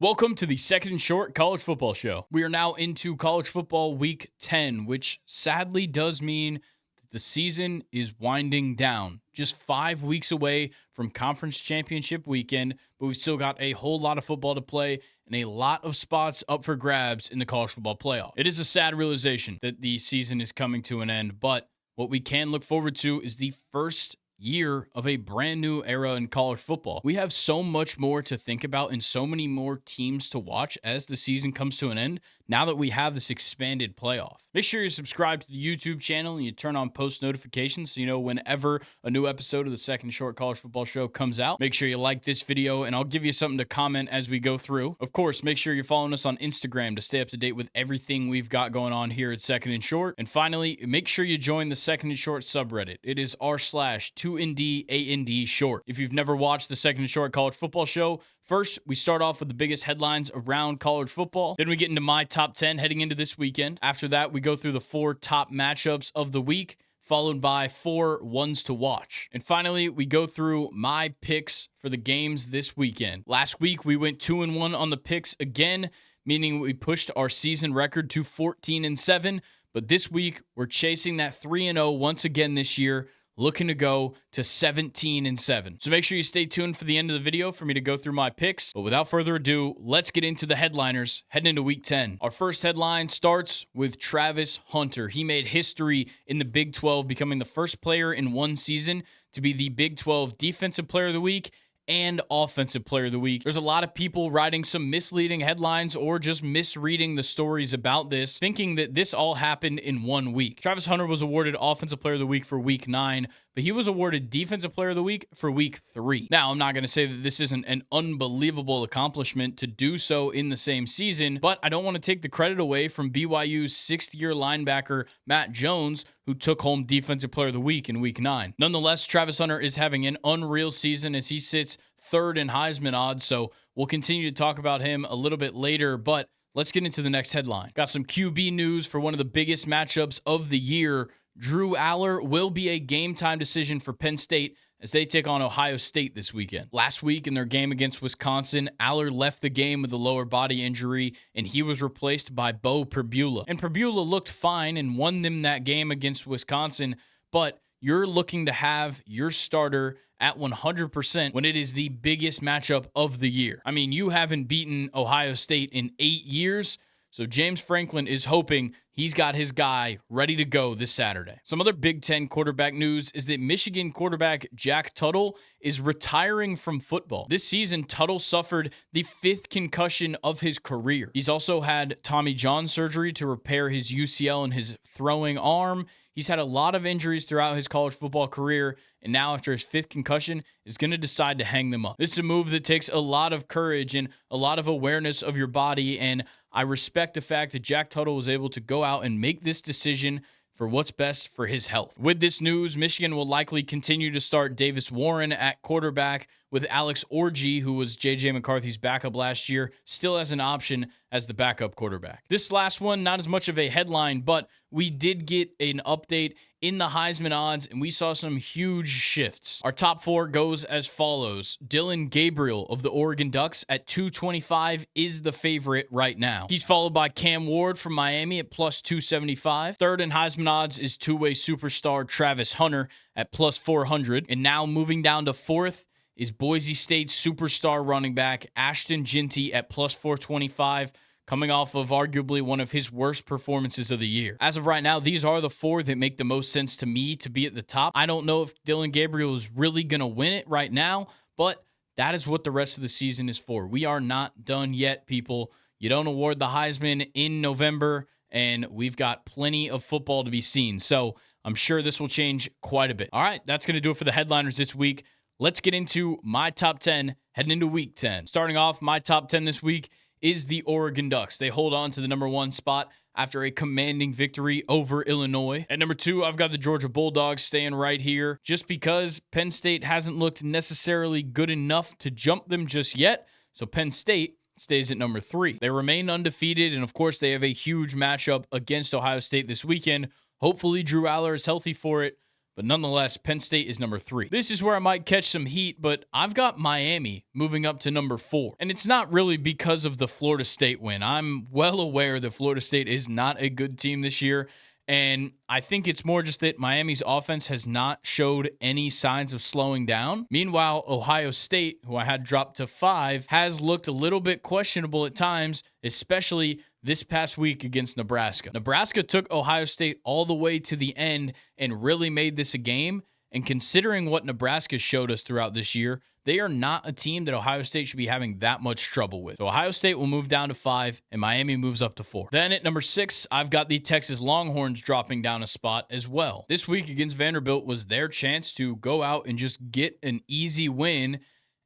Welcome to the Second and Short College Football Show. We are now into college football week 10, which sadly does mean that the season is winding down. Just 5 weeks away from conference championship weekend, but we've still got a whole lot of football to play and a lot of spots up for grabs in the college football playoff. It is a sad realization that the season is coming to an end, but what we can look forward to is the first year of a brand new era in college football. We have so much more to think about and so many more teams to watch as the season comes to an end now that we have this expanded playoff. Make sure you subscribe to the YouTube channel and you turn on post notifications so you know whenever a new episode of the Second Short College Football Show comes out. Make sure you like this video and I'll give you something to comment as we go through. Of course, make sure you're following us on Instagram to stay up to date with everything we've got going on here at Second and Short. And finally, make sure you join the Second and Short subreddit. It is r/2ndand short. If you've never watched the Second and Short College Football Show, first, we start off with the biggest headlines around college football. Then we get into my top 10 heading into this weekend. After that, we go through the 4 top matchups of the week, followed by 4 ones to watch. And finally, we go through my picks for the games this weekend. Last week, we went 2-1 on the picks again, meaning we pushed our season record to 14-7. But this week, we're chasing that 3-0 once again this year, looking to go to 17-7. So make sure you stay tuned for the end of the video for me to go through my picks. But without further ado, let's get into the headliners heading into week 10. Our first headline starts with Travis Hunter. He made history in the Big 12, becoming the first player in one season to be the Big 12 Defensive Player of the Week and Offensive Player of the Week. There's a lot of people writing some misleading headlines or just misreading the stories about this, thinking that this all happened in 1 week. Travis Hunter was awarded Offensive Player of the Week for week 9, but he was awarded Defensive Player of the Week for week 3. Now, I'm not going to say that this isn't an unbelievable accomplishment to do so in the same season, but I don't want to take the credit away from BYU's 6th-year linebacker, Matt Jones, who took home Defensive Player of the Week in week 9. Nonetheless, Travis Hunter is having an unreal season as he sits 3rd in Heisman odds, so we'll continue to talk about him a little bit later, but let's get into the next headline. Got some QB news for one of the biggest matchups of the year. Drew Allar will be a game-time decision for Penn State as they take on Ohio State this weekend. Last week in their game against Wisconsin, Allar left the game with a lower body injury, and he was replaced by Bo Perbula. And Perbula looked fine and won them that game against Wisconsin, but you're looking to have your starter at 100% when it is the biggest matchup of the year. I mean, you haven't beaten Ohio State in 8 years, so James Franklin is hoping he's got his guy ready to go this Saturday. Some other Big Ten quarterback news is that Michigan quarterback Jack Tuttle is retiring from football. This season, Tuttle suffered the 5th concussion of his career. He's also had Tommy John surgery to repair his UCL and his throwing arm. He's had a lot of injuries throughout his college football career, and now after his 5th concussion, is going to decide to hang them up. This is a move that takes a lot of courage and a lot of awareness of your body, and I respect the fact that Jack Tuttle was able to go out and make this decision for what's best for his health. With this news, Michigan will likely continue to start Davis Warren at quarterback, with Alex Orji, who was J.J. McCarthy's backup last year, still as an option as the backup quarterback. This last one, not as much of a headline, but we did get an update in the Heisman odds, and we saw some huge shifts. Our top 4 goes as follows. Dylan Gabriel of the Oregon Ducks at 225 is the favorite right now. He's followed by Cam Ward from Miami at plus 275. Third in Heisman odds is two-way superstar Travis Hunter at plus 400. And now moving down to 4th is Boise State superstar running back Ashton Ginty at plus 425, coming off of arguably one of his worst performances of the year. As of right now, these are the 4 that make the most sense to me to be at the top. I don't know if Dylan Gabriel is really going to win it right now, but that is what the rest of the season is for. We are not done yet, people. You don't award the Heisman in November, and we've got plenty of football to be seen. So I'm sure this will change quite a bit. All right, that's going to do it for the headliners this week. Let's get into my top 10 heading into week 10. Starting off, my top 10 this week is the Oregon Ducks. They hold on to the number 1 spot after a commanding victory over Illinois. At number 2, I've got the Georgia Bulldogs staying right here just because Penn State hasn't looked necessarily good enough to jump them just yet. So Penn State stays at number 3. They remain undefeated, and of course, they have a huge matchup against Ohio State this weekend. Hopefully, Drew Allar is healthy for it. But nonetheless, Penn State is number 3. This is where I might catch some heat, but I've got Miami moving up to number 4. And it's not really because of the Florida State win. I'm well aware that Florida State is not a good team this year. And I think it's more just that Miami's offense has not showed any signs of slowing down. Meanwhile, Ohio State, who I had dropped to 5, has looked a little bit questionable at times, especially this past week against Nebraska. Nebraska took Ohio State all the way to the end and really made this a game. And considering what Nebraska showed us throughout this year, they are not a team that Ohio State should be having that much trouble with. So Ohio State will move down to 5, and Miami moves up to 4. Then at number 6, I've got the Texas Longhorns dropping down a spot as well. This week against Vanderbilt was their chance to go out and just get an easy win,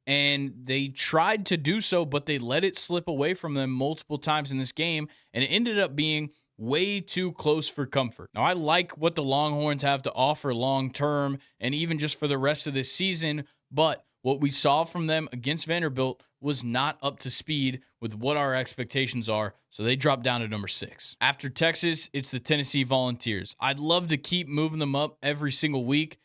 and they tried to do so, but they let it slip away from them multiple times in this game, and it ended up being way too close for comfort. Now, I like what the Longhorns have to offer long-term and even just for the rest of this season, but what we saw from them against Vanderbilt was not up to speed with what our expectations are, so they dropped down to number 6. After Texas, it's the Tennessee Volunteers. I'd love to keep moving them up every single week,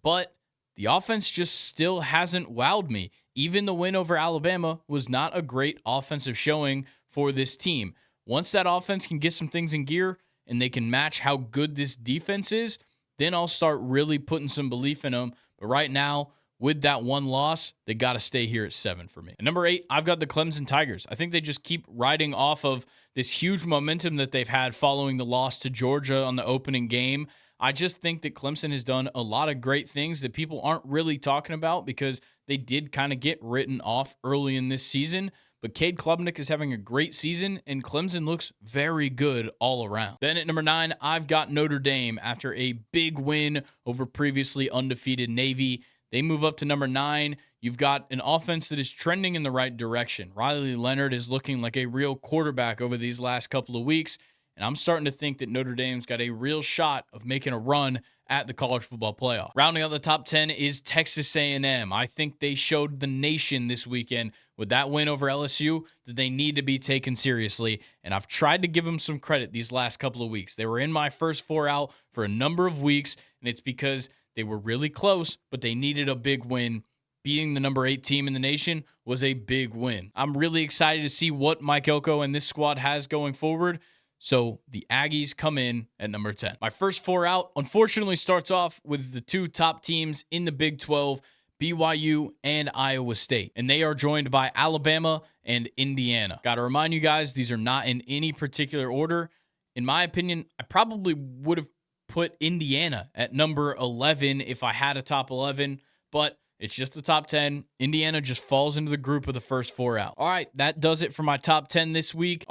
but the offense just still hasn't wowed me. Even the win over Alabama was not a great offensive showing for this team. Once that offense can get some things in gear and they can match how good this defense is, then I'll start really putting some belief in them. But right now, with that one loss, they got to stay here at 7 for me. At number 8, I've got the Clemson Tigers. I think they just keep riding off of this huge momentum that they've had following the loss to Georgia on the opening game. I just think that Clemson has done a lot of great things that people aren't really talking about because they did kind of get written off early in this season. But Cade Klubnik is having a great season, and Clemson looks very good all around. Then at number 9, I've got Notre Dame after a big win over previously undefeated Navy. They move up to number 9. You've got an offense that is trending in the right direction. Riley Leonard is looking like a real quarterback over these last couple of weeks, and I'm starting to think that Notre Dame's got a real shot of making a run at the college football playoff. Rounding out the top 10 is Texas A&M. I think they showed the nation this weekend with that win over LSU that they need to be taken seriously, and I've tried to give them some credit these last couple of weeks. They were in my first 4 out for a number of weeks, and it's because they were really close, but they needed a big win. Being the number 8 team in the nation was a big win. I'm really excited to see what Mike Elko and this squad has going forward. So the Aggies come in at number 10. My first 4 out, unfortunately, starts off with the 2 top teams in the Big 12, BYU and Iowa State. And they are joined by Alabama and Indiana. Got to remind you guys, these are not in any particular order. In my opinion, I probably would have put Indiana at number 11 if I had a top 11, but it's just the top 10. Indiana just falls into the group of the first 4 out. All right, that does it for my top 10 this week.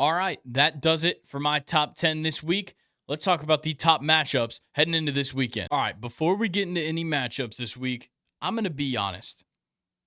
Let's talk about the top matchups heading into this weekend. All right, before we get into any matchups this week, I'm going to be honest.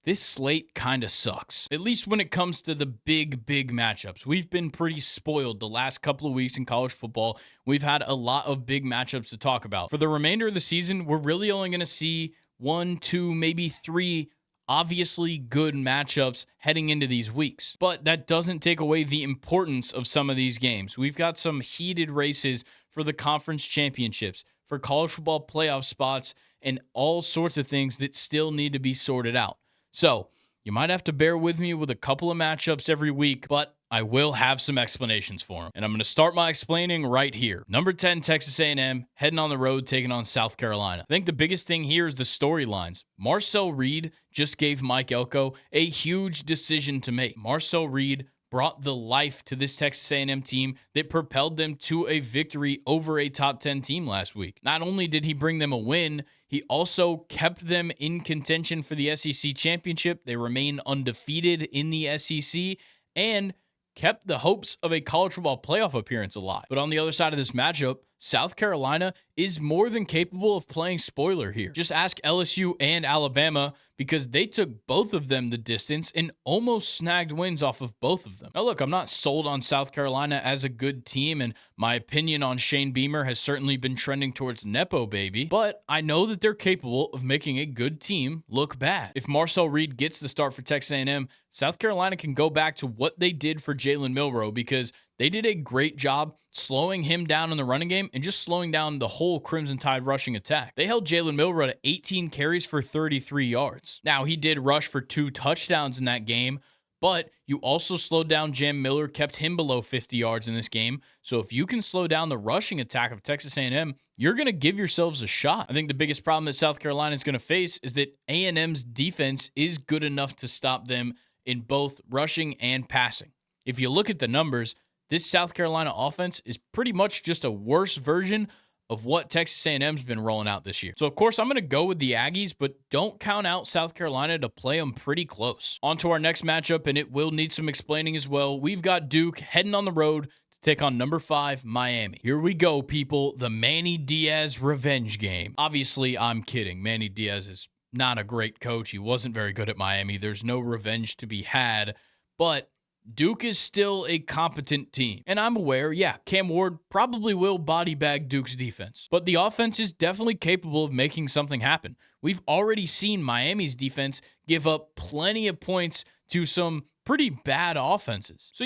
This slate kind of sucks, at least when it comes to the big matchups. We've been pretty spoiled the last couple of weeks in college football. We've had a lot of big matchups to talk about. For the remainder of the season, we're really only going to see 1, 2, maybe 3 obviously good matchups heading into these weeks. But that doesn't take away the importance of some of these games. We've got some heated races for the conference championships, for college football playoff spots, and all sorts of things that still need to be sorted out. So, you might have to bear with me with a couple of matchups every week, but I will have some explanations for them. And I'm going to start my explaining right here. Number 10, Texas A&M, heading on the road, taking on South Carolina. I think the biggest thing here is the storylines. Marcel Reed just gave Mike Elko a huge decision to make. Marcel Reed brought the life to this Texas A&M team that propelled them to a victory over a top 10 team last week. Not only did he bring them a win, he also kept them in contention for the SEC championship. They remain undefeated in the SEC and kept the hopes of a college football playoff appearance alive. But on the other side of this matchup, South Carolina is more than capable of playing spoiler here. Just ask LSU and Alabama, because they took both of them the distance and almost snagged wins off of both of them. Now look, I'm not sold on South Carolina as a good team, and my opinion on Shane Beamer has certainly been trending towards Nepo baby, but I know that they're capable of making a good team look bad. If Marcel Reed gets the start for Texas A&M, South Carolina can go back to what they did for Jalen Milroe, because they did a great job slowing him down in the running game and just slowing down the whole Crimson Tide rushing attack. They held Jalen Milroe to 18 carries for 33 yards. Now, he did rush for 2 touchdowns in that game, but you also slowed down Jam Miller, kept him below 50 yards in this game. So if you can slow down the rushing attack of Texas A&M, you're going to give yourselves a shot. I think the biggest problem that South Carolina is going to face is that A&M's defense is good enough to stop them in both rushing and passing. If you look at the numbers, this South Carolina offense is pretty much just a worse version of what Texas A&M's been rolling out this year. So, of course, I'm going to go with the Aggies, but don't count out South Carolina to play them pretty close. On to our next matchup, and it will need some explaining as well. We've got Duke heading on the road to take on number 5, Miami. Here we go, people. The Manny Diaz revenge game. Obviously, I'm kidding. Manny Diaz is not a great coach. He wasn't very good at Miami. There's no revenge to be had, but Duke is still a competent team. And I'm aware, Cam Ward probably will body bag Duke's defense. But the offense is definitely capable of making something happen. We've already seen Miami's defense give up plenty of points to some pretty bad offenses. So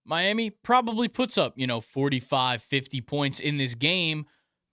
Miami probably puts up, 45, 50 points in this game.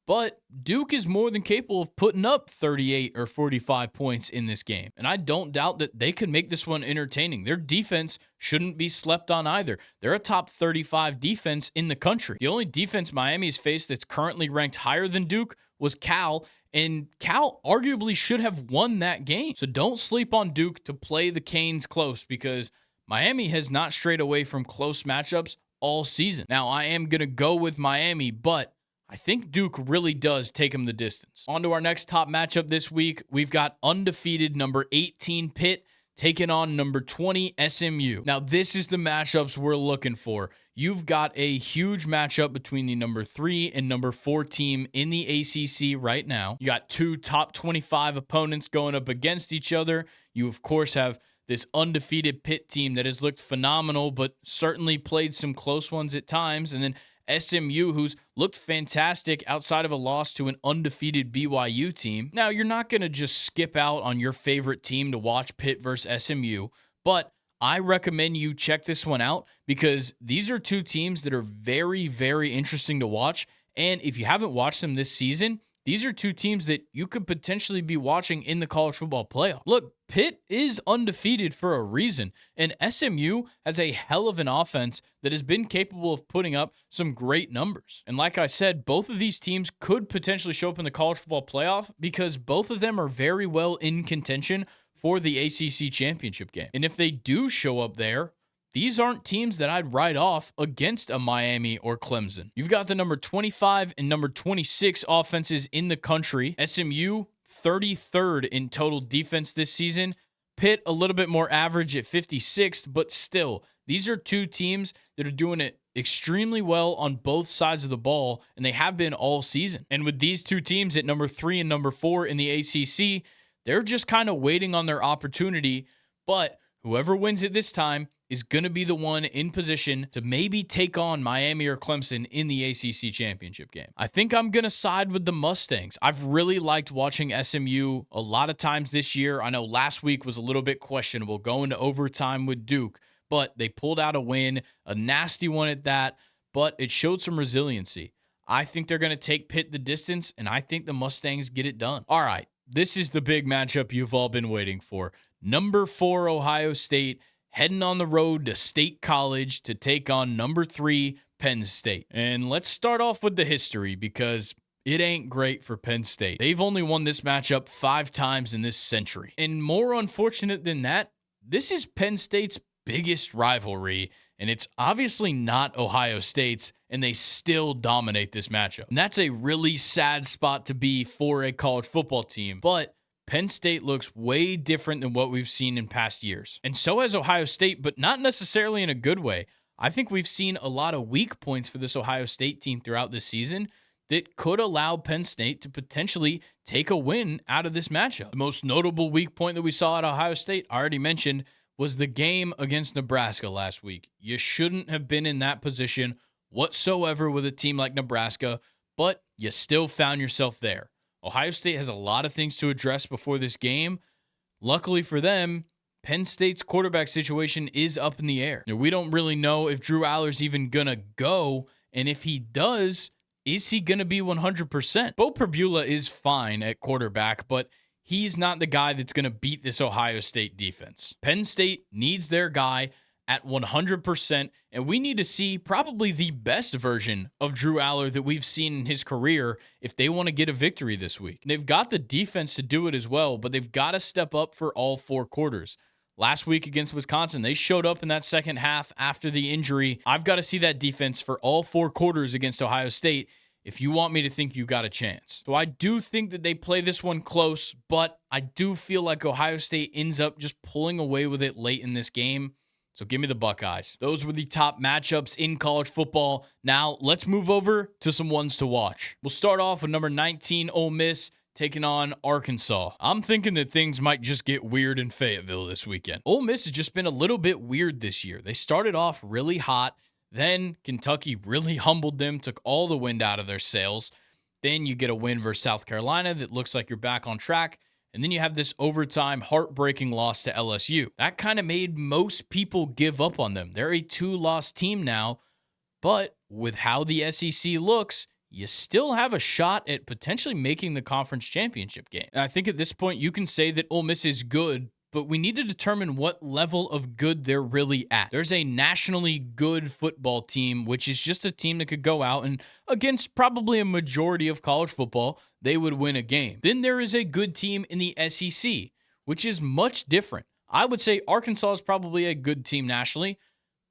But Duke is more than capable of putting up 38 or 45 points in this game. And I don't doubt that they could make this one entertaining. Their defense shouldn't be slept on either. They're a top 35 defense in the country. The only defense Miami's faced that's currently ranked higher than Duke was Cal, and Cal arguably should have won that game. So don't sleep on Duke to play the Canes close, because Miami has not strayed away from close matchups all season. Now, I am going to go with Miami, but I think Duke really does take him the distance. On to our next top matchup this week. We've got undefeated number 18 Pitt taking on number 20 SMU. Now, this is the matchups we're looking for. You've got a huge matchup between the number 3 and number 4 team in the ACC right now. You got 2 top 25 opponents going up against each other. You, of course, have this undefeated Pitt team that has looked phenomenal, but certainly played some close ones at times. And then SMU, who's looked fantastic outside of a loss to an undefeated BYU team. Now, you're not going to just skip out on your favorite team to watch Pitt versus SMU, but I recommend you check this one out, because these are 2 teams that are very, very interesting to watch. And if you haven't watched them this season, these are 2 teams that you could potentially be watching in the college football playoff. Look, Pitt is undefeated for a reason, and SMU has a hell of an offense that has been capable of putting up some great numbers. And like I said, both of these teams could potentially show up in the college football playoff, because both of them are very well in contention for the ACC championship game. And if they do show up there, these aren't teams that I'd write off against a Miami or Clemson. You've got the number 25 and number 26 offenses in the country. SMU, 33rd in total defense this season. Pitt, a little bit more average at 56th, but still, these are 2 teams that are doing it extremely well on both sides of the ball, and they have been all season. And with these 2 teams at number 3 and number 4 in the ACC, they're just kind of waiting on their opportunity, but whoever wins it this time is going to be the one in position to maybe take on Miami or Clemson in the ACC championship game. I think I'm going to side with the Mustangs. I've really liked watching SMU a lot of times this year. I know last week was a little bit questionable going to overtime with Duke, but they pulled out a win, a nasty one at that, but it showed some resiliency. I think they're going to take Pitt the distance, and I think the Mustangs get it done. All right, this is the big matchup you've all been waiting for. Number 4 Ohio State heading on the road to State College to take on number 3 Penn State. And let's start off with the history, because it ain't great for Penn State. They've only won this matchup 5 times in this century. And more unfortunate than that, this is Penn State's biggest rivalry, and it's obviously not Ohio State's, and they still dominate this matchup. And that's a really sad spot to be for a college football team, but Penn State looks way different than what we've seen in past years. And so has Ohio State, but not necessarily in a good way. I think we've seen a lot of weak points for this Ohio State team throughout this season that could allow Penn State to potentially take a win out of this matchup. The most notable weak point that we saw at Ohio State, I already mentioned, was the game against Nebraska last week. You shouldn't have been in that position whatsoever with a team like Nebraska, but you still found yourself there. Ohio State has a lot of things to address before this game. Luckily for them, Penn State's quarterback situation is up in the air. Now, we don't really know if Drew Allar's even going to go, and if he does, is he going to be 100%? Bo Perbula is fine at quarterback, but he's not the guy that's going to beat this Ohio State defense. Penn State needs their guy at 100%, and we need to see probably the best version of Drew Allar that we've seen in his career if they want to get a victory this week. They've got the defense to do it as well, but they've got to step up for all 4 quarters. Last week against Wisconsin, they showed up in that second half after the injury. I've got to see that defense for all 4 quarters against Ohio State if you want me to think you got a chance. So I do think that they play this one close, but I do feel like Ohio State ends up just pulling away with it late in this game. So give me the Buckeyes. Those were the top matchups in college football. Now let's move over to some ones to watch. We'll start off with number 19, Ole Miss, taking on Arkansas. I'm thinking that things might just get weird in Fayetteville this weekend. Ole Miss has just been a little bit weird this year. They started off really hot. Then Kentucky really humbled them, took all the wind out of their sails. Then you get a win versus South Carolina that looks like you're back on track. And then you have this overtime heartbreaking loss to LSU. That kind of made most people give up on them. They're a 2-loss team now, but with how the SEC looks, you still have a shot at potentially making the conference championship game. And I think at this point you can say that Ole Miss is good, but we need to determine what level of good they're really at. There's a nationally good football team, which is just a team that could go out and against probably a majority of college football, they would win a game. Then there is a good team in the SEC, which is much different. I would say Arkansas is probably a good team nationally,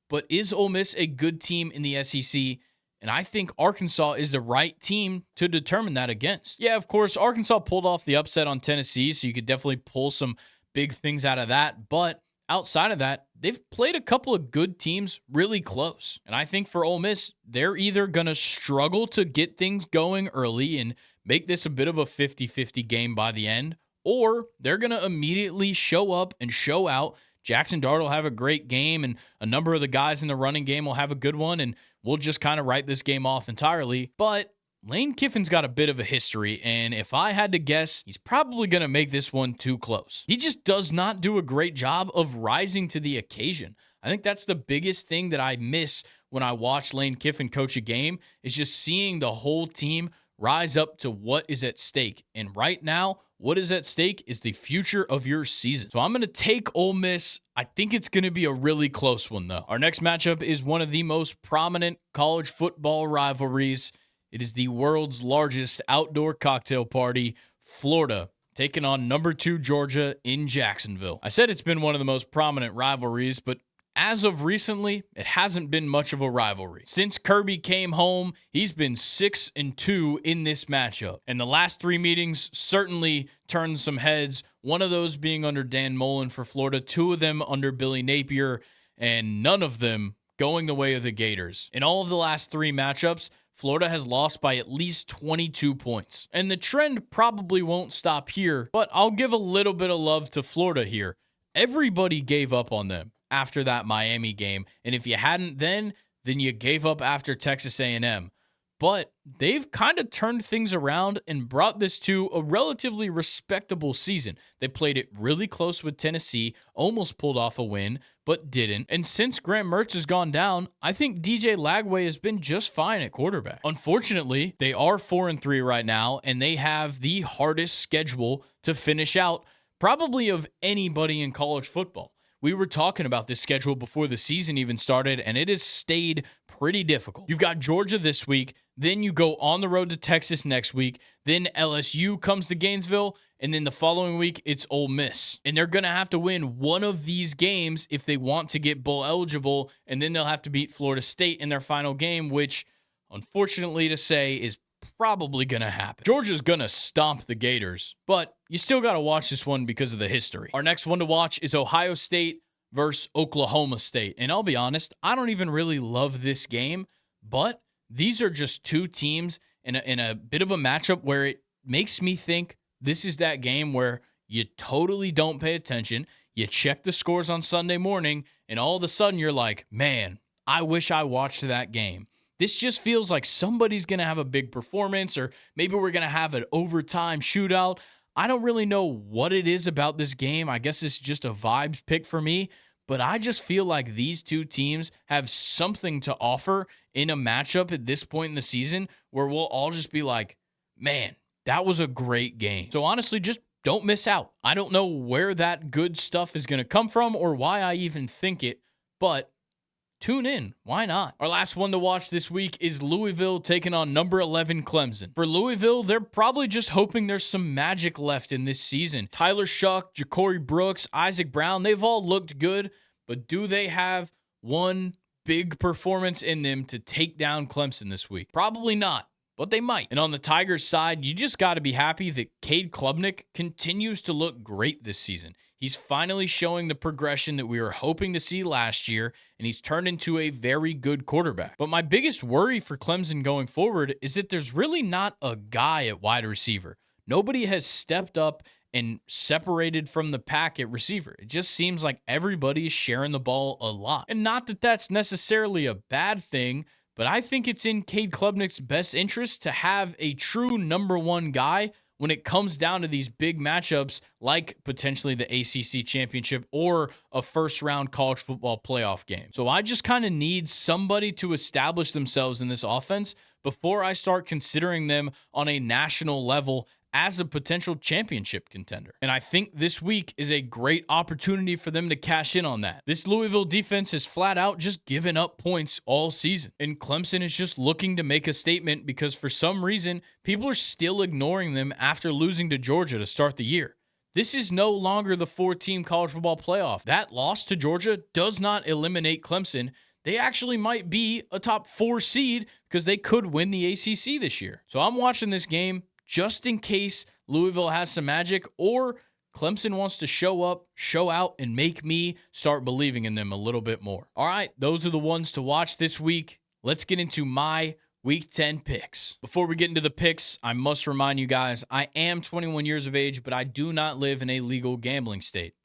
but is Ole Miss a good team in the SEC? And I think Arkansas is the right team to determine that against. Yeah, of course, Arkansas pulled off the upset on Tennessee, so you could definitely pull some big things out of that. But outside of that, they've played a couple of good teams really close. And I think for Ole Miss, they're either going to struggle to get things going early and make this a bit of a 50-50 game by the end, or they're going to immediately show up and show out. Jackson Dart will have a great game, and a number of the guys in the running game will have a good one, and we'll just kind of write this game off entirely. But Lane Kiffin's got a bit of a history, and if I had to guess, he's probably going to make this one too close. He just does not do a great job of rising to the occasion. I think that's the biggest thing that I miss when I watch Lane Kiffin coach a game, is just seeing the whole team rise up to what is at stake. And right now, what is at stake is the future of your season. So I'm going to take Ole Miss. I think it's going to be a really close one, though. Our next matchup is one of the most prominent college football rivalries. It is the world's largest outdoor cocktail party, Florida, taking on number 2 Georgia in Jacksonville. I said it's been one of the most prominent rivalries, but as of recently, it hasn't been much of a rivalry. Since Kirby came home, he's been 6-2 in this matchup. And the last 3 meetings certainly turned some heads, one of those being under Dan Mullen for Florida, 2 of them under Billy Napier, and none of them going the way of the Gators. In all of the last 3 matchups, Florida has lost by at least 22 points. And the trend probably won't stop here, but I'll give a little bit of love to Florida here. Everybody gave up on them after that Miami game, and if you hadn't then you gave up after Texas A&M. But they've kind of turned things around and brought this to a relatively respectable season. They played it really close with Tennessee, almost pulled off a win, but didn't. And since Graham Mertz has gone down, I think DJ Lagway has been just fine at quarterback. Unfortunately, they are 4-3 right now, and they have the hardest schedule to finish out probably of anybody in college football. We were talking about this schedule before the season even started, and it has stayed pretty difficult. You've got Georgia this week, then you go on the road to Texas next week, then LSU comes to Gainesville, and then the following week, it's Ole Miss. And they're going to have to win one of these games if they want to get bowl eligible, and then they'll have to beat Florida State in their final game, which, unfortunately to say, is probably going to happen. Georgia's going to stomp the Gators, but you still got to watch this one because of the history. Our next one to watch is Ohio State versus Oklahoma State. And I'll be honest, I don't even really love this game, but these are just 2 teams in a bit of a matchup where it makes me think this is that game where you totally don't pay attention. You check the scores on Sunday morning, and all of a sudden you're like, man, I wish I watched that game. This just feels like somebody's going to have a big performance, or maybe we're going to have an overtime shootout. I don't really know what it is about this game. I guess it's just a vibes pick for me, but I just feel like these two teams have something to offer in a matchup at this point in the season where we'll all just be like, man, that was a great game. So honestly, just don't miss out. I don't know where that good stuff is going to come from or why I even think it, but tune in. Why not? Our last one to watch this week is Louisville taking on number 11 Clemson. For Louisville, they're probably just hoping there's some magic left in this season. Tyler Shuck, Ja'Cory Brooks, Isaac Brown, they've all looked good, but do they have one big performance in them to take down Clemson this week? Probably not, but they might. And on the Tigers side, you just got to be happy that Cade Klubnik continues to look great this season. He's finally showing the progression that we were hoping to see last year, and he's turned into a very good quarterback. But my biggest worry for Clemson going forward is that there's really not a guy at wide receiver. Nobody has stepped up and separated from the pack at receiver. It just seems like everybody is sharing the ball a lot. And not that that's necessarily a bad thing, but I think it's in Cade Klubnik's best interest to have a true number one guy when it comes down to these big matchups like potentially the ACC championship or a first-round college football playoff game. So I just kind of need somebody to establish themselves in this offense before I start considering them on a national level as a potential championship contender. And I think this week is a great opportunity for them to cash in on that. This Louisville defense has flat out just given up points all season. And Clemson is just looking to make a statement because for some reason, people are still ignoring them after losing to Georgia to start the year. This is no longer the 4-team college football playoff. That loss to Georgia does not eliminate Clemson. They actually might be a top 4 seed because they could win the ACC this year. So I'm watching this game just in case Louisville has some magic or Clemson wants to show up, show out, and make me start believing in them a little bit more. All right, those are the ones to watch this week. Let's get into my Week 10 picks. Before we get into the picks, I must remind you guys, I am 21 years of age, but I do not live in a legal gambling state.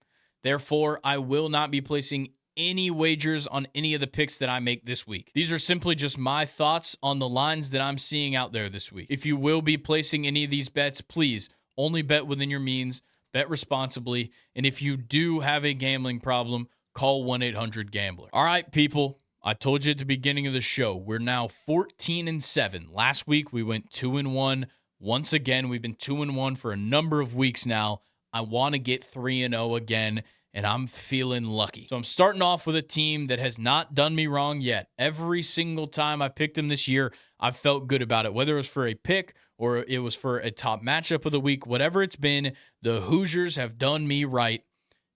Therefore, I will not be placing any wagers on any of the picks that I make this week. These are simply just my thoughts on the lines that I'm seeing out there this week. If you will be placing any of these bets, please only bet within your means, bet responsibly, and if you do have a gambling problem, call 1-800-GAMBLER. All right, people, I told you at the beginning of the show, we're now 14-7. Last week, we went 2-1. Once again, we've been 2-1 for a number of weeks now. I want to get 3-0 again, and I'm feeling lucky. So I'm starting off with a team that has not done me wrong yet. Every single time I picked them this year, I've felt good about it. Whether it was for a pick or it was for a top matchup of the week, whatever it's been, the Hoosiers have done me right.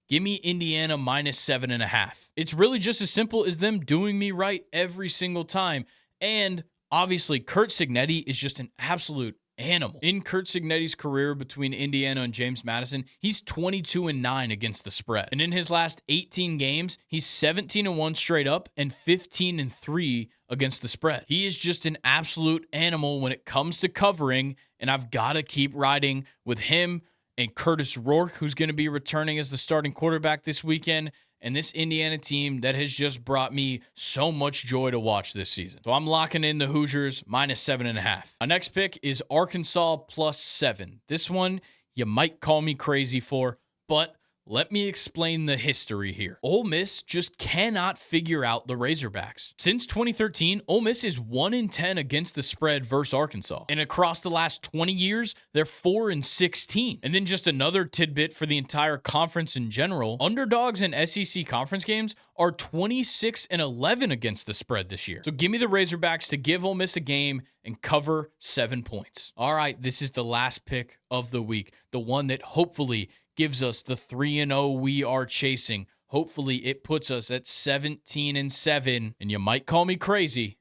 Give me Indiana minus 7.5. It's really just as simple as them doing me right every single time. And obviously, Curt Cignetti is just an absolute animal. In Curt Cignetti's career between Indiana and James Madison, he's 22-9 against the spread. And in his last 18 games, he's 17-1 straight up and 15-3 against the spread. He is just an absolute animal when it comes to covering, and I've got to keep riding with him and Curtis Rourke, who's going to be returning as the starting quarterback this weekend, and this Indiana team that has just brought me so much joy to watch this season. So I'm locking in the Hoosiers minus 7.5. My next pick is Arkansas plus 7. This one you might call me crazy for, but let me explain the history here. Ole Miss just cannot figure out the Razorbacks. Since 2013, Ole Miss is 1-10 against the spread versus Arkansas. And across the last 20 years, they're 4-16. And then just another tidbit for the entire conference in general, underdogs in SEC conference games are 26-11 against the spread this year. So give me the Razorbacks to give Ole Miss a game and cover 7 points. All right, this is the last pick of the week, the one that hopefully gives us the 3-0 we are chasing. Hopefully it puts us at 17-7. And you might call me crazy,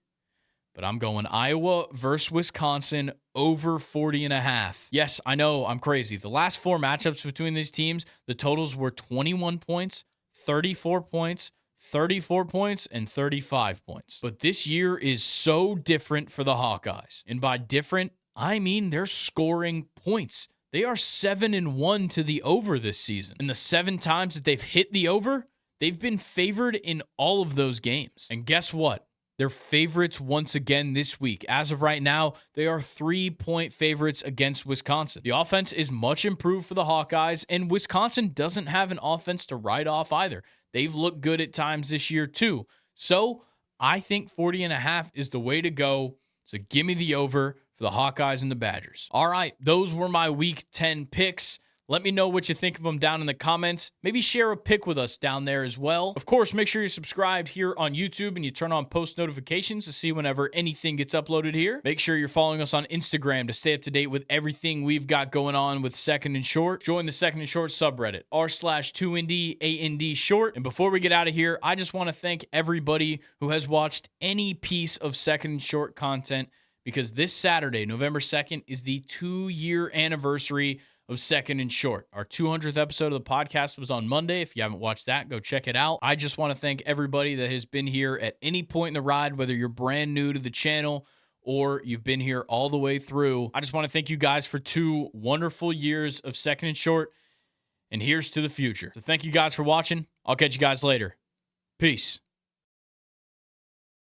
but I'm going Iowa versus Wisconsin over 40.5. Yes, I know I'm crazy. The last 4 matchups between these teams, the totals were 21 points, 34 points, 34 points, and 35 points. But this year is so different for the Hawkeyes. And by different, I mean they're scoring points. They are 7-1 to the over this season. And the 7 times that they've hit the over, they've been favored in all of those games. And guess what? They're favorites once again this week. As of right now, they are 3-point favorites against Wisconsin. The offense is much improved for the Hawkeyes, and Wisconsin doesn't have an offense to write off either. They've looked good at times this year too. So I think 40.5 is the way to go. So give me the over for the Hawkeyes and the Badgers. All right, those were my Week 10 picks. Let me know what you think of them down in the comments. Maybe share a pick with us down there as well. Of course, make sure you're subscribed here on YouTube and you turn on post notifications to see whenever anything gets uploaded here. Make sure you're following us on Instagram to stay up to date with everything we've got going on with Second and Short. Join the Second and Short subreddit, r/2nd AND short. And before we get out of here, I just want to thank everybody who has watched any piece of Second and Short content, because this Saturday, November 2nd, is the 2-year anniversary of Second and Short. Our 200th episode of the podcast was on Monday. If you haven't watched that, go check it out. I just want to thank everybody that has been here at any point in the ride, whether you're brand new to the channel or you've been here all the way through. I just want to thank you guys for 2 wonderful years of Second and Short, and here's to the future. So thank you guys for watching. I'll catch you guys later. Peace.